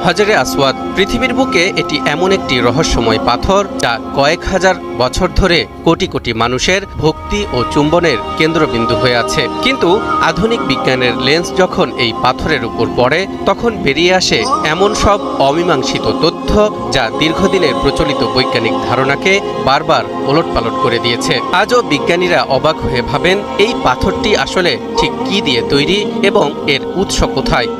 হাজরে আসওয়াদ পৃথিবীর বুকে এটি এমন একটি রহস্যময় পাথর যা কয়েক হাজার বছর ধরে কোটি কোটি মানুষের ভক্তি ও চুম্বনের কেন্দ্রবিন্দু হয়ে আছে। কিন্তু আধুনিক বিজ্ঞানের লেন্স যখন এই পাথরের উপর পড়ে, তখন বেরিয়ে আসে এমন সব অমীমাংসিত তথ্য যা দীর্ঘদিনের প্রচলিত বৈজ্ঞানিক ধারণাকে বারবার ওলটপালট করে দিয়েছে। আজও বিজ্ঞানীরা অবাক হয়ে ভাবেন, এই পাথরটি আসলে ঠিক কী দিয়ে তৈরি এবং এর উৎস কোথায়।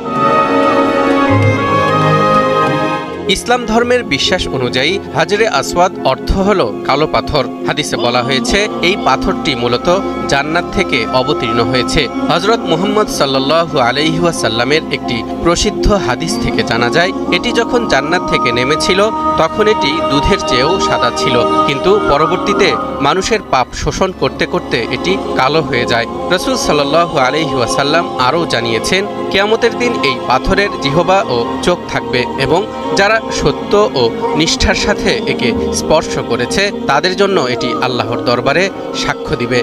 ইসলাম ধর্মের বিশ্বাস অনুযায়ী হাজরে আসওয়াদ অর্থ হল কালো পাথর। হাদিসে বলা হয়েছে এই পাথরটি মূলত জান্নাত থেকে অবতীর্ণ হয়েছে। হযরত মুহাম্মদ সাল্লাল্লাহু আলাইহি ওয়াসাল্লামের একটি প্রসিদ্ধ হাদিস থেকে জানা যায়, এটি যখন জান্নাত থেকে নেমেছিল তখন এটি দুধের চেয়েও সাদা ছিল, কিন্তু পরবর্তীতে মানুষের পাপ শোষণ করতে করতে এটি কালো হয়ে যায়। রাসূল সাল্লাল্লাহু আলাইহি ওয়াসাল্লাম আরও জানিয়েছেন, কিয়ামতের দিন এই পাথরের জিহবা ও চোখ থাকবে এবং যারা সত্য ও নিষ্ঠার সাথে একে স্পর্শ করেছে তাদের জন্য এটি আল্লাহর দরবারে সাক্ষ্য দিবে।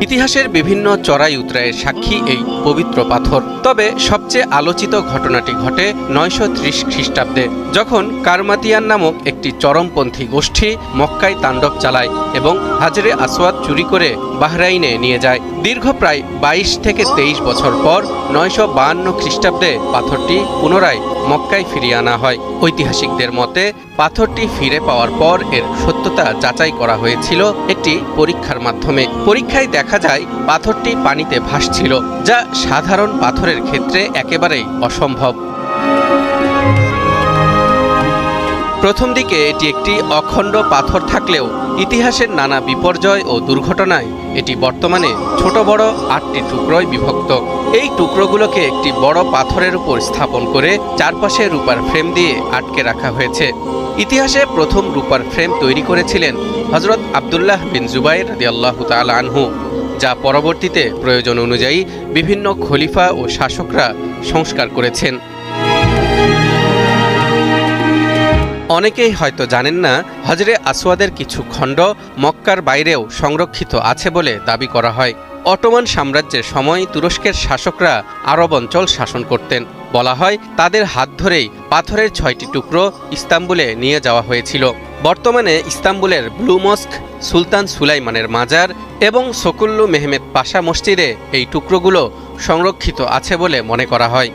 ইতিহাসের বিভিন্ন চড়াই উতরাইয়ের সাক্ষী এই পবিত্র পাথর। তবে সবচেয়ে আলোচিত ঘটনাটি ঘটে 930 খ্রিস্টাব্দে, যখন কারমাতিয়ান নামক একটি চরমপন্থী গোষ্ঠী মক্কায় তাণ্ডব চালায় এবং হাজরে আসওয়াদ চুরি করে বাহরাইনে নিয়ে যায়। দীর্ঘ প্রায় 22 থেকে 23 বছর পর 952 খ্রিস্টাব্দে পাথরটি পুনরায় মক্কায় ফিরিয়ে আনা হয়। ঐতিহাসিকদের মতে পাথরটি ফিরে পাওয়ার পর এর সত্যতা যাচাই করা হয়েছিল একটি পরীক্ষার মাধ্যমে। পরীক্ষায় দেখা যায় পাথরটি পানিতে ভাসছিল, যা সাধারণ পাথরের ক্ষেত্রে একেবারেই অসম্ভব। প্রথম দিকে এটি একটি অখণ্ড পাথর থাকলেও ইতিহাসের নানা বিপর্যয় ও দুর্ঘটনায় এটি বর্তমানে ছোট বড় 8টি টুকরোয় বিভক্ত। এই টুকরোগুলোকে একটি বড় পাথরের উপর স্থাপন করে চারপাশে রূপার ফ্রেম দিয়ে আটকে রাখা হয়েছে। ইতিহাসে প্রথম রূপার ফ্রেম তৈরি করেছিলেন হযরত আব্দুল্লাহ বিন জুবাইর রাদিয়াল্লাহু তাআলা আনহু, যা পরবর্তীতে প্রয়োজন অনুযায়ী বিভিন্ন খলিফা ও শাসকরা সংস্কার করেছেন। অনেকেই হয়তো জানেন না, হাজরে আসওয়াদের কিছু খণ্ড মক্কার বাইরেও সংরক্ষিত আছে বলে দাবি করা হয়। অটোমান সাম্রাজ্যের সময় তুরস্কের শাসকরা আরব অঞ্চল শাসন করতেন। বলা হয় তাদের হাত ধরেই পাথরের 6টি টুকরো ইস্তাম্বুলে নিয়ে যাওয়া হয়েছিল। বর্তমানে ইস্তাম্বুলের ব্লু মস্ক, সুলতান সুলাইমানের মাজার এবং সোকুল্লু মেহমেদ পাশা মসজিদে এই টুকরোগুলো সংরক্ষিত আছে বলে মনে করা হয়।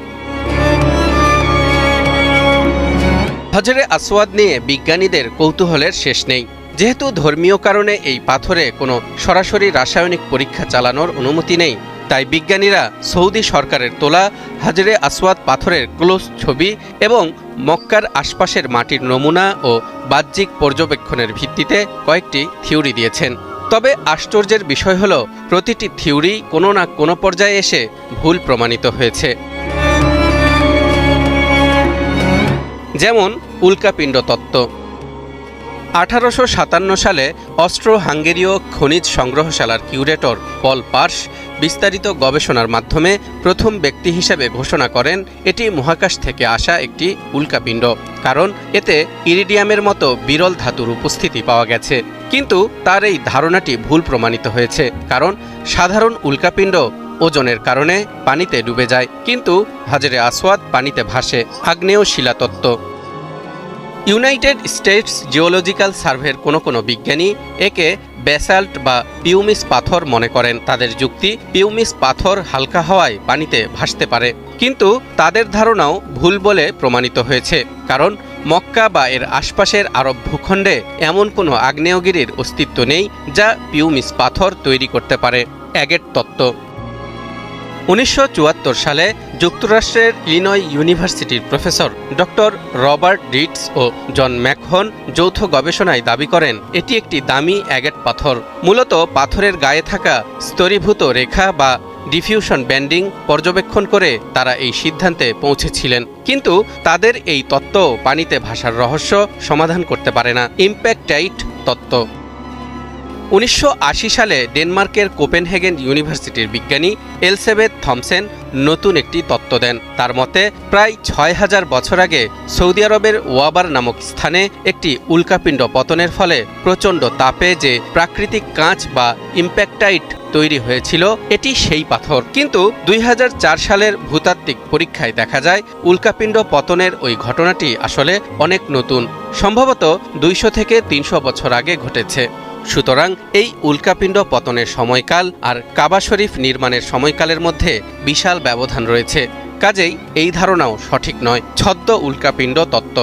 হাজরে আসওয়াদ নিয়ে বিজ্ঞানীদের কৌতূহলের শেষ নেই। যেহেতু ধর্মীয় কারণে এই পাথরে কোনো সরাসরি রাসায়নিক পরীক্ষা চালানোর অনুমতি নেই, তাই বিজ্ঞানীরা সৌদি সরকারের তোলা হাজরে আসওয়াদ পাথরের ক্লোজ ছবি এবং মক্কার আশপাশের মাটির নমুনা ও বাহ্যিক পর্যবেক্ষণের ভিত্তিতে কয়েকটি থিওরি দিয়েছেন। তবে আশ্চর্যের বিষয় হল, প্রতিটি থিওরি কোনো না কোনো পর্যায়ে এসে ভুল প্রমাণিত হয়েছে। যেমন উল্কাপিণ্ড তত্ত্ব। 1857 সালে অস্ট্রো হাঙ্গেরীয় খনিজ সংগ্রহশালার কিউরেটর পল পার্শ বিস্তারিত গবেষণার মাধ্যমে প্রথম ব্যক্তি হিসেবে ঘোষণা করেন এটি মহাকাশ থেকে আসা একটি উল্কাপিণ্ড, কারণ এতে ইরিডিয়ামের মতো বিরল ধাতুর উপস্থিতি পাওয়া গেছে। কিন্তু তার এই ধারণাটি ভুল প্রমাণিত হয়েছে, কারণ সাধারণ উল্কাপিণ্ড ওজনের কারণে পানিতে ডুবে যায়, কিন্তু হাজরে আসওয়াদ পানিতে ভাসে। আগ্নেয় শিলাতত্ত্ব। ইউনাইটেড স্টেটস জিওলজিক্যাল সার্ভের কোনো বিজ্ঞানী একে ব্যাসাল্ট বা পিউমিস পাথর মনে করেন। তাদের যুক্তি, পিউমিস পাথর হালকা হওয়ায় পানিতে ভাসতে পারে, কিন্তু তাদের ধারণাও ভুল বলে প্রমাণিত হয়েছে, কারণ মক্কা বা এর আশপাশের আরব ভূখণ্ডে এমন কোনো আগ্নেয়গিরির অস্তিত্ব নেই যা পিউমিস পাথর তৈরি করতে পারে। অ্যাগেট তত্ত্ব। 1974 সালে যুক্তরাষ্ট্রের ইলিনয় ইউনিভার্সিটির প্রফেসর ডক্টর রবার্ট রিডস ও জন ম্যাকহন যৌথ গবেষণায় দাবি করেন এটি একটি দামি অ্যাগেট পাথর। মূলত পাথরের গায়ে থাকা স্তরীভূত রেখা বা ডিফিউশন ব্যান্ডিং পর্যবেক্ষণ করে তারা এই সিদ্ধান্তে পৌঁছেছিলেন, কিন্তু তাদের এই তত্ত্ব পানিতে ভাসার রহস্য সমাধান করতে পারে না। ইম্প্যাক্টাইট তত্ত্ব। 1980 সালে ডেনমার্কের কোপেনহেগেন ইউনিভার্সিটির বিজ্ঞানী এলসেবেথ থমসেন নতুন একটি তত্ত্ব দেন। তার মতে প্রায় 6000 বছর আগে সৌদি আরবের ওয়াবার নামক স্থানে একটি উল্কাপিণ্ড পতনের ফলে প্রচণ্ড তাপে যে প্রাকৃতিক কাঁচ বা ইম্প্যাক্টাইট তৈরি হয়েছিল এটি সেই পাথর। কিন্তু ২০০৪ সালের ভূতাত্ত্বিক পরীক্ষায় দেখা যায় উল্কাপিণ্ড পতনের ওই ঘটনাটি আসলে অনেক নতুন, সম্ভবত ২০০ থেকে ৩০০ বছর আগে ঘটেছে। সুতরাং এই উল্কাপিণ্ড পতনের সময়কাল আর কাবা শরীফ নির্মাণের সময়কালের মধ্যে বিশাল ব্যবধান রয়েছে। কাজেই এই ধারণাও সঠিক নয়। ছদ্ম উল্কাপিণ্ড তত্ত্ব।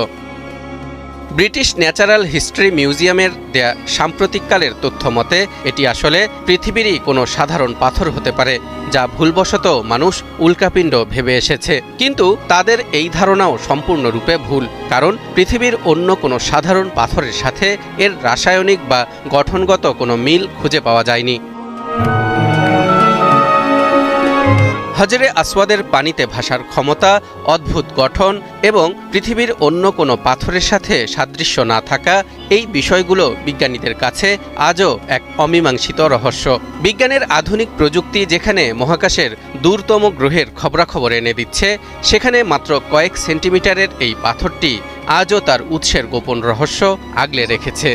ব্রিটিশ ন্যাচারাল হিস্ট্রি মিউজিয়ামের দেয়া সাম্প্রতিককালের তথ্য মতে এটি আসলে পৃথিবীরই কোনো সাধারণ পাথর হতে পারে, যা ভুলবশত মানুষ উল্কাপিণ্ড ভেবে এসেছে। কিন্তু তাদের এই ধারণাও সম্পূর্ণরূপে ভুল, কারণ পৃথিবীর অন্য কোনো সাধারণ পাথরের সাথে এর রাসায়নিক বা গঠনগত কোনো মিল খুঁজে পাওয়া যায়নি। হাজরে আসওয়াদের পানিতে ভাসার ক্ষমতা, অদ্ভুত গঠন এবং পৃথিবীর অন্য কোনো পাথরের সাথে সাদৃশ্য না থাকা, এই বিষয়গুলো বিজ্ঞানীদের কাছে আজও এক অমীমাংসিত রহস্য। বিজ্ঞানের আধুনিক প্রযুক্তি যেখানে মহাকাশের দূরতম গ্রহের খবরাখবর এনে দিচ্ছে, সেখানে মাত্র কয়েক সেন্টিমিটারের এই পাথরটি আজও তার উৎসের গোপন রহস্য আগলে রেখেছে।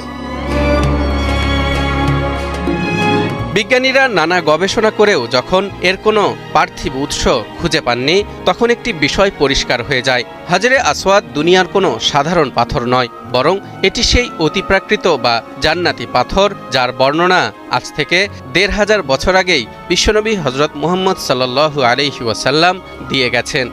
বিজ্ঞানীরা নানা গবেষণা করেও যখন এর কোনো পার্থিব উৎস খুঁজে পাননি, তখন একটি বিষয় পরিষ্কার হয়ে যায়। হাজরে আসওয়াদ দুনিয়ার কোনো সাধারণ পাথর নয়, বরং এটি সেই অতিপ্রাকৃত বা জান্নাতি পাথর যার বর্ণনা আজ থেকে ১৫০০ বছর আগেই বিশ্বনবী হজরত মুহাম্মদ সাল্লাল্লাহু আলাইহি ওয়াসাল্লাম দিয়ে গেছেন।